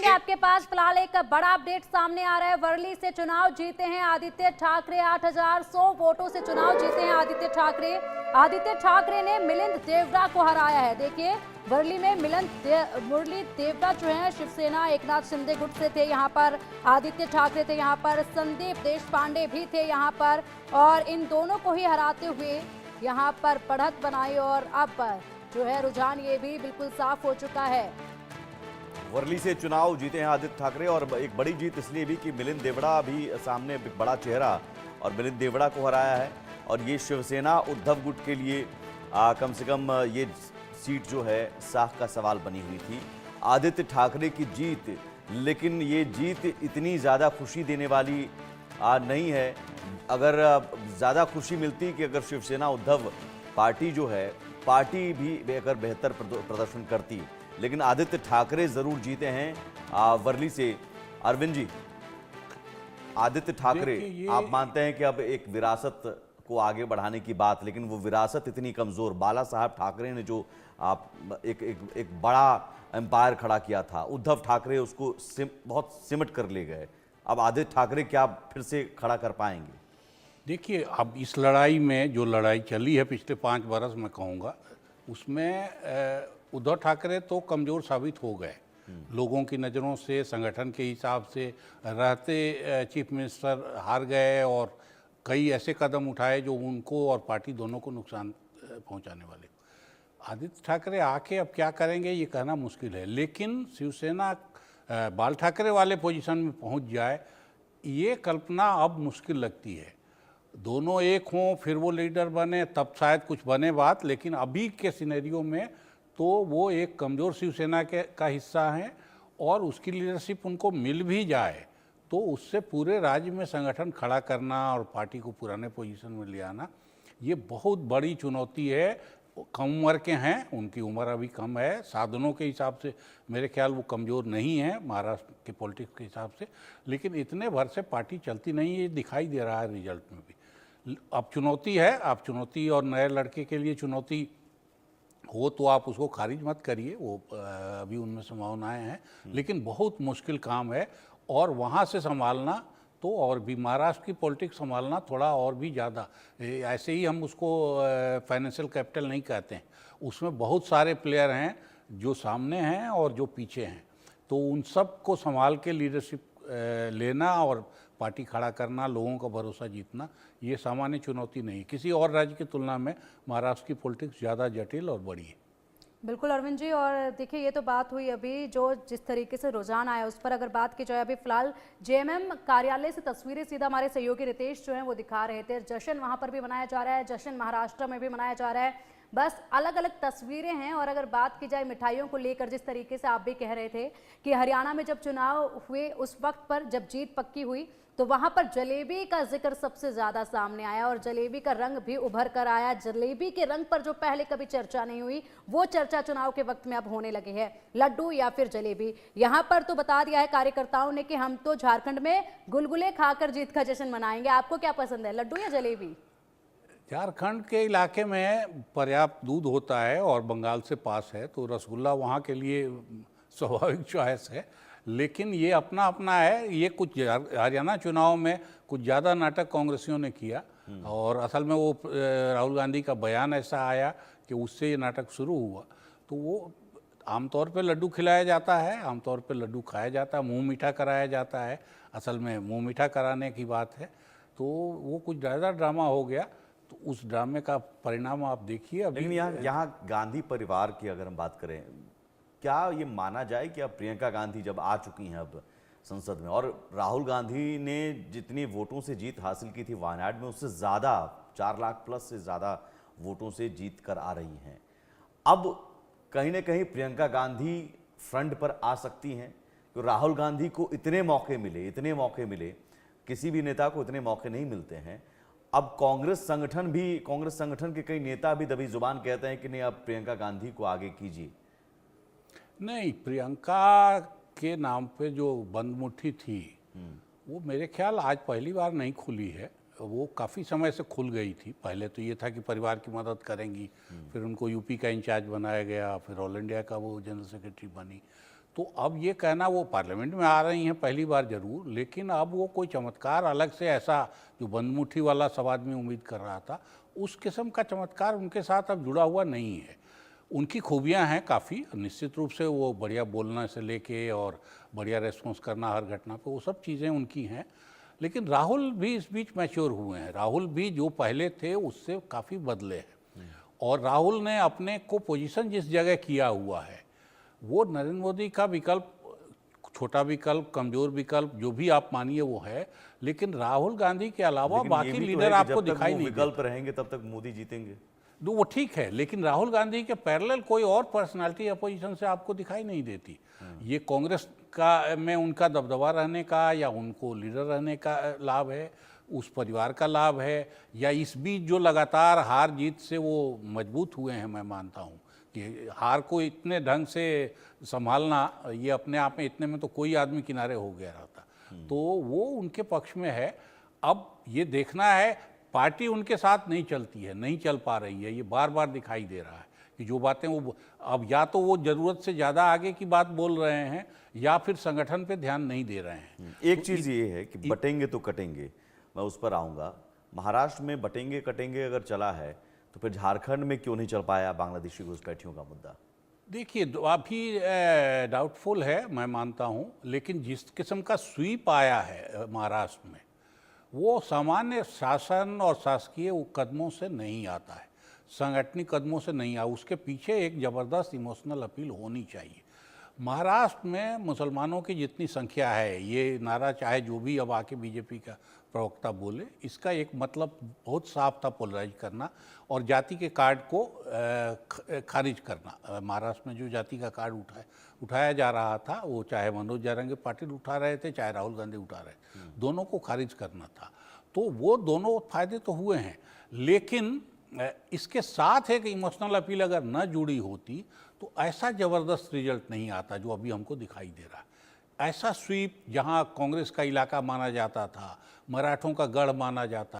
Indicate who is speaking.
Speaker 1: जाएंगे आपके पास। फिलहाल एक बड़ा अपडेट सामने आ रहा है। वर्ली से चुनाव जीते हैं आदित्य ठाकरे, 8100 वोटों से चुनाव जीते हैं आदित्य ठाकरे। आदित्य ठाकरे ने मिलिंद देवड़ा को हराया है। देखिए वर्ली में मुरली देवड़ा जो है शिवसेना एकनाथ शिंदे गुट से थे, यहाँ पर आदित्य ठाकरे थे, यहाँ पर संदीप देशपांडे भी थे यहाँ पर, और इन दोनों को ही हराते हुए यहाँ पर बढ़त बनाई और अब जो है रुझान ये भी बिल्कुल साफ हो चुका है।
Speaker 2: वर्ली से चुनाव जीते हैं आदित्य ठाकरे, और एक बड़ी जीत इसलिए भी कि मिलिंद देवड़ा भी सामने बड़ा चेहरा, और मिलिंद देवड़ा को हराया है। और ये शिवसेना उद्धव गुट के लिए कम से कम ये सीट जो है साख का सवाल बनी हुई थी। आदित्य ठाकरे की जीत, लेकिन ये जीत इतनी ज़्यादा खुशी देने वाली नहीं है। अगर ज़्यादा खुशी मिलती कि अगर शिवसेना उद्धव पार्टी जो है, पार्टी भी अगर बेहतर प्रदर्शन करती, लेकिन आदित्य ठाकरे जरूर जीते हैं वर्ली से। अरविंद जी, आदित्य ठाकरे, आप मानते हैं कि अब एक विरासत को आगे बढ़ाने की बात, लेकिन वो विरासत इतनी कमजोर, बाला साहब ठाकरे ने जो एक बड़ा एम्पायर खड़ा किया था, उद्धव ठाकरे उसको बहुत सिमट कर ले गए। अब आदित्य ठाकरे क्या फिर से खड़ा कर पाएंगे?
Speaker 3: देखिए, अब इस लड़ाई में जो लड़ाई चली है पिछले 5 बरस मैं कहूँगा, उसमें उद्धव ठाकरे तो कमज़ोर साबित हो गए लोगों की नज़रों से, संगठन के हिसाब से। रहते चीफ मिनिस्टर हार गए और कई ऐसे कदम उठाए जो उनको और पार्टी दोनों को नुकसान पहुंचाने वाले। आदित्य ठाकरे आके अब क्या करेंगे ये कहना मुश्किल है, लेकिन शिवसेना बाल ठाकरे वाले पोजीशन में पहुंच जाए ये कल्पना अब मुश्किल लगती है। दोनों एक हों फिर वो लीडर बने तब शायद कुछ बने बात, लेकिन अभी के सिनेरियो में तो वो एक कमज़ोर शिवसेना का हिस्सा हैं, और उसकी लीडरशिप उनको मिल भी जाए तो उससे पूरे राज्य में संगठन खड़ा करना और पार्टी को पुराने पोजीशन में ले आना ये बहुत बड़ी चुनौती है। कम उम्र के हैं, उनकी उम्र अभी कम है, साधनों के हिसाब से मेरे ख्याल वो कमज़ोर नहीं है महाराष्ट्र के पॉलिटिक्स के हिसाब से, लेकिन इतने भर से पार्टी चलती नहीं है, ये दिखाई दे रहा है रिजल्ट में भी। अब चुनौती है, अब चुनौती और नए लड़के के लिए चुनौती हो तो आप उसको खारिज मत करिए, वो अभी उनमें संभावनाएं हैं, लेकिन बहुत मुश्किल काम है। और वहाँ से संभालना तो और भी, महाराष्ट्र की पॉलिटिक्स संभालना थोड़ा और भी ज़्यादा, ऐसे ही हम उसको फाइनेंशियल कैपिटल नहीं कहते हैं, उसमें बहुत सारे प्लेयर हैं जो सामने हैं और जो पीछे हैं, तो उन सब को संभाल के लीडरशिप लेना और पार्टी खड़ा करना, लोगों का भरोसा जीतना, ये सामान्य चुनौती नहीं। किसी और राज्य की तुलना में महाराष्ट्र की पॉलिटिक्स ज़्यादा जटिल और बड़ी है।
Speaker 1: बिल्कुल अरविंद जी, और देखिए ये तो बात हुई अभी जो जिस तरीके से रुझान आया उस पर अगर बात की जाए, अभी फिलहाल जेएमएम कार्यालय से तस्वीरें सीधा हमारे सहयोगी रितेश जो हैं वो दिखा रहे थे। जश्न वहाँ पर भी मनाया जा रहा है, जश्न महाराष्ट्र में भी मनाया जा रहा है, बस अलग अलग तस्वीरें हैं। और अगर बात की जाए मिठाइयों को लेकर, जिस तरीके से आप भी कह रहे थे कि हरियाणा में जब चुनाव हुए उस वक्त पर जब जीत पक्की हुई तो वहां पर जलेबी का जिक्र सबसे ज्यादा सामने आया और जलेबी का रंग भी उभर कर आया। जलेबी के रंग पर जो पहले कभी चर्चा नहीं हुई वो चर्चा चुनाव के वक्त में अब होने लगी है, लड्डू या फिर जलेबी। यहां पर तो बता दिया है कार्यकर्ताओं ने कि हम तो झारखंड में गुलगुले खाकर जीत का जश्न मनाएंगे। आपको क्या पसंद है, लड्डू या जलेबी?
Speaker 3: झारखंड के इलाके में पर्याप्त दूध होता है और बंगाल से पास है तो रसगुल्ला वहाँ के लिए स्वाभाविक चॉइस है, लेकिन ये अपना अपना है। ये कुछ हरियाणा चुनाव में कुछ ज़्यादा नाटक कांग्रेसियों ने किया और असल में वो राहुल गांधी का बयान ऐसा आया कि उससे ये नाटक शुरू हुआ। तो वो आमतौर पे लड्डू खिलाया जाता है, आमतौर पे लड्डू खाया जाता है, मुंह मीठा कराया जाता है, असल में मुंह मीठा कराने की बात है। तो वो कुछ ज़्यादा ड्रामा हो गया, तो उस ड्रामे का परिणाम आप देखिए। अभी
Speaker 2: लेकिन यहाँ गांधी परिवार की अगर हम बात करें, क्या ये माना जाए कि अब प्रियंका गांधी जब आ चुकी हैं अब संसद में, और राहुल गांधी ने जितनी वोटों से जीत हासिल की थी वायनाड में उससे ज़्यादा 4 लाख प्लस से ज़्यादा वोटों से जीत कर आ रही हैं, अब कहीं ना कहीं प्रियंका गांधी फ्रंट पर आ सकती हैं? तो राहुल गांधी को इतने मौके मिले, किसी भी नेता को इतने मौके नहीं मिलते हैं। अब कांग्रेस संगठन के कई नेता भी दबी जुबान कहते हैं कि नहीं, अब प्रियंका गांधी को आगे कीजिए।
Speaker 3: नहीं, प्रियंका के नाम पे जो बंद मुट्ठी थी वो मेरे ख्याल आज पहली बार नहीं खुली है, वो काफ़ी समय से खुल गई थी। पहले तो ये था कि परिवार की मदद करेंगी, फिर उनको यूपी का इंचार्ज बनाया गया, फिर ऑल इंडिया का वो जनरल सेक्रेटरी बनी। तो अब ये कहना, वो पार्लियामेंट में आ रही हैं पहली बार जरूर, लेकिन अब वो कोई चमत्कार अलग से ऐसा जो बंदमुट्ठी वाला सब आदमी उम्मीद कर रहा था, उस किस्म का चमत्कार उनके साथ अब जुड़ा हुआ नहीं है। उनकी खूबियां हैं काफ़ी, निश्चित रूप से वो बढ़िया बोलने से लेके और बढ़िया रेस्पॉन्स करना हर घटना पे, वो सब चीज़ें उनकी हैं। लेकिन राहुल भी इस बीच मैच्योर हुए हैं। राहुल भी जो पहले थे उससे काफ़ी बदले हैं, और राहुल ने अपने को पोजीशन जिस जगह किया हुआ है, वो नरेंद्र मोदी का विकल्प, छोटा विकल्प, कमजोर विकल्प, जो भी आप मानिए वो है, लेकिन राहुल गांधी के अलावा
Speaker 2: लेकिन ये
Speaker 3: बाकी
Speaker 2: भी तो है
Speaker 3: लीडर
Speaker 2: कि
Speaker 3: आपको
Speaker 2: जब तक
Speaker 3: दिखाई
Speaker 2: वो
Speaker 3: नहीं
Speaker 2: विकल्प रहेंगे तब तक मोदी जीतेंगे।
Speaker 3: दो, वो ठीक है, लेकिन राहुल गांधी के पैरेलल कोई और पर्सनालिटी अपोजिशन से आपको दिखाई नहीं देती। ये कांग्रेस का में उनका दबदबा रहने का, या उनको लीडर रहने का लाभ है, उस परिवार का लाभ है, या इस बीच जो लगातार हार जीत से वो मजबूत हुए हैं। मैं मानता हूँ कि हार को इतने ढंग से संभालना, ये अपने आप में, इतने में तो कोई आदमी किनारे हो गया रहता, तो वो उनके पक्ष में है। अब ये देखना है, पार्टी उनके साथ नहीं चलती है, नहीं चल पा रही है, ये बार बार दिखाई दे रहा है कि जो बातें वो अब या तो वो ज़रूरत से ज़्यादा आगे की बात बोल रहे हैं, या फिर संगठन पे ध्यान नहीं दे रहे हैं।
Speaker 2: एक चीज ये है कि बटेंगे तो कटेंगे, मैं उस पर आऊंगा। महाराष्ट्र में बटेंगे कटेंगे अगर चला है, तो फिर झारखंड में क्यों नहीं चल पाया बांग्लादेशी घुसपैठियों का मुद्दा?
Speaker 3: देखिए, अभी डाउटफुल है, मैं मानता हूँ, लेकिन जिस किस्म का स्वीप आया है महाराष्ट्र में, वो सामान्य शासन और शासकीय कदमों से नहीं आता है, संगठनिक कदमों से नहीं आ, उसके पीछे एक ज़बरदस्त इमोशनल अपील होनी चाहिए। महाराष्ट्र में मुसलमानों की जितनी संख्या है, ये नारा चाहे जो भी अब आके बीजेपी का प्रवक्ता बोले, इसका एक मतलब बहुत साफ था, पोलराइज करना और जाति के कार्ड को खारिज करना। महाराष्ट्र में जो जाति का कार्ड उठाया जा रहा था, वो चाहे मनोज जारंगे पाटिल उठा रहे थे, चाहे राहुल गांधी उठा रहे थे, दोनों को खारिज करना था। तो वो दोनों फायदे तो हुए हैं, लेकिन इसके साथ एक इमोशनल अपील अगर न जुड़ी होती तो ऐसा ज़बरदस्त रिजल्ट नहीं आता जो अभी हमको दिखाई दे रहा है। ऐसा स्वीप, जहां कांग्रेस का इलाका माना जाता था, मराठों का गढ़ माना जाता